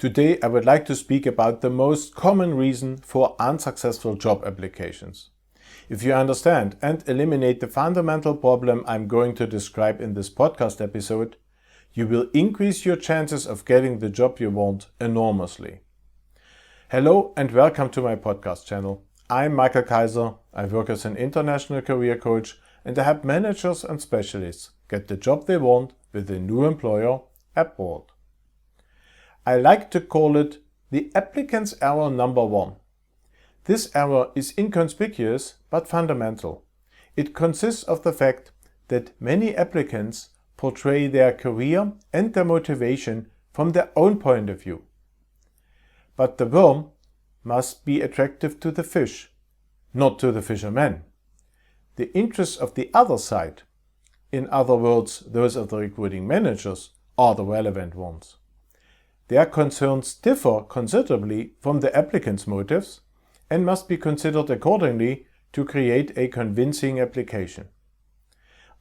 Today I would like to speak about the most common reason for unsuccessful job applications. If you understand and eliminate the fundamental problem I'm going to describe in this podcast episode, you will increase your chances of getting the job you want enormously. Hello and welcome to my podcast channel. I'm Michael Kaiser. I work as an international career coach and I help managers and specialists get the job they want with a new employer abroad. I like to call it the applicant's error number 1. This error is inconspicuous but fundamental. It consists of the fact that many applicants portray their career and their motivation from their own point of view. But the worm must be attractive to the fish, not to the fisherman. The interests of the other side, in other words, those of the recruiting managers, are the relevant ones. Their concerns differ considerably from the applicant's motives and must be considered accordingly to create a convincing application.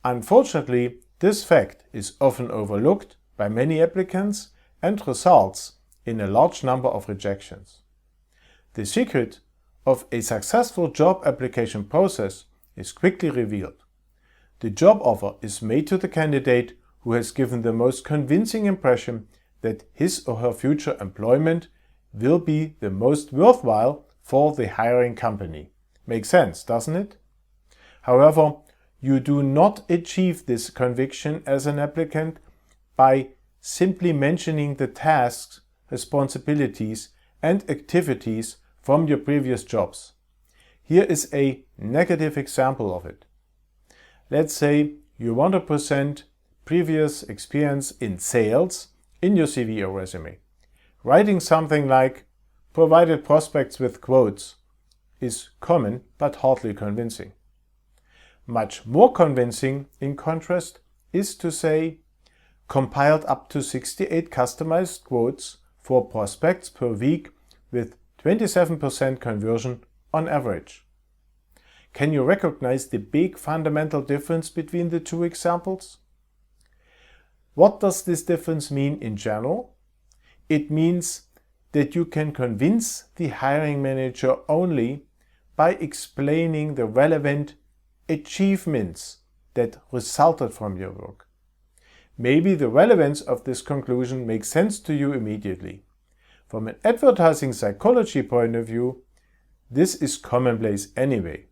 Unfortunately, this fact is often overlooked by many applicants and results in a large number of rejections. The secret of a successful job application process is quickly revealed. The job offer is made to the candidate who has given the most convincing impression that his or her future employment will be the most worthwhile for the hiring company. Makes sense, doesn't it? However, you do not achieve this conviction as an applicant by simply mentioning the tasks, responsibilities, and activities from your previous jobs. Here is a negative example of it. Let's say you want to present previous experience in sales in your CV or resume. Writing something like "provided prospects with quotes" is common but hardly convincing. Much more convincing, in contrast, is to say "compiled up to 68 customized quotes for prospects per week with 27% conversion on average." Can you recognize the big fundamental difference between the two examples? What does this difference mean in general? It means that you can convince the hiring manager only by explaining the relevant achievements that resulted from your work. Maybe the relevance of this conclusion makes sense to you immediately. From an advertising psychology point of view, this is commonplace anyway.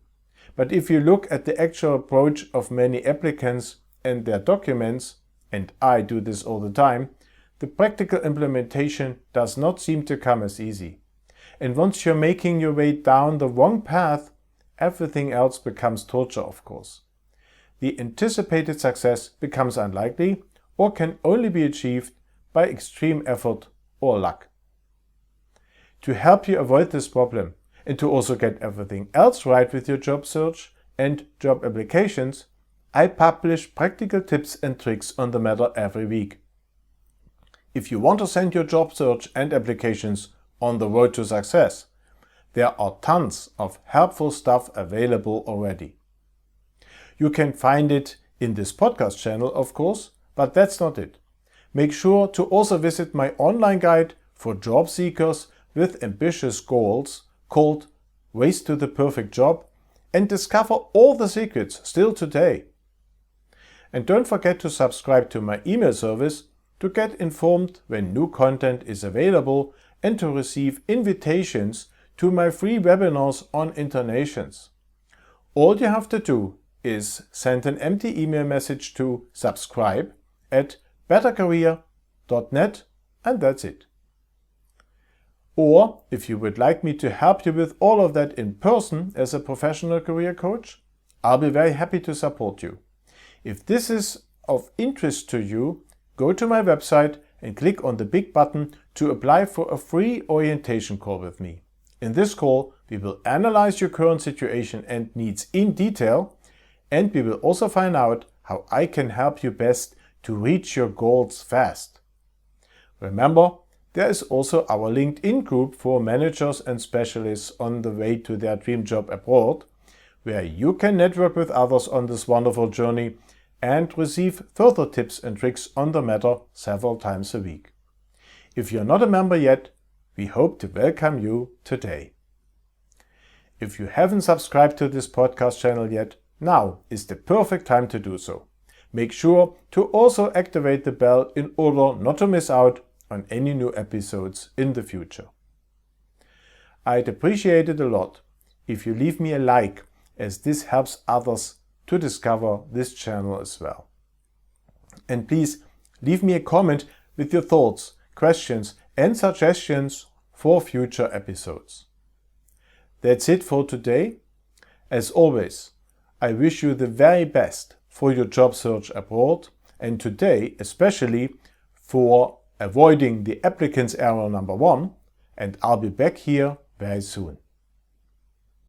But if you look at the actual approach of many applicants and their documents, and I do this all the time, the practical implementation does not seem to come as easy. And once you're making your way down the wrong path, everything else becomes torture, of course. The anticipated success becomes unlikely or can only be achieved by extreme effort or luck. To help you avoid this problem and to also get everything else right with your job search and job applications, I publish practical tips and tricks on the matter every week. If you want to send your job search and applications on the road to success, there are tons of helpful stuff available already. You can find it in this podcast channel, of course, but that's not it. Make sure to also visit my online guide for job seekers with ambitious goals called Race to the Perfect Job and discover all the secrets still today. And don't forget to subscribe to my email service to get informed when new content is available and to receive invitations to my free webinars on intonations. All you have to do is send an empty email message to subscribe@bettercareer.net and that's it. Or if you would like me to help you with all of that in person as a professional career coach, I'll be very happy to support you. If this is of interest to you, go to my website and click on the big button to apply for a free orientation call with me. In this call, we will analyze your current situation and needs in detail, and we will also find out how I can help you best to reach your goals fast. Remember, there is also our LinkedIn group for managers and specialists on the way to their dream job abroad, where you can network with others on this wonderful journey and receive further tips and tricks on the matter several times a week. If you're not a member yet, we hope to welcome you today. If you haven't subscribed to this podcast channel yet, now is the perfect time to do so. Make sure to also activate the bell in order not to miss out on any new episodes in the future. I'd appreciate it a lot if you leave me a like, as this helps others to discover this channel as well. And please leave me a comment with your thoughts, questions and suggestions for future episodes. That's it for today. As always, I wish you the very best for your job search abroad, and today especially for avoiding the applicants error number 1, and I'll be back here very soon.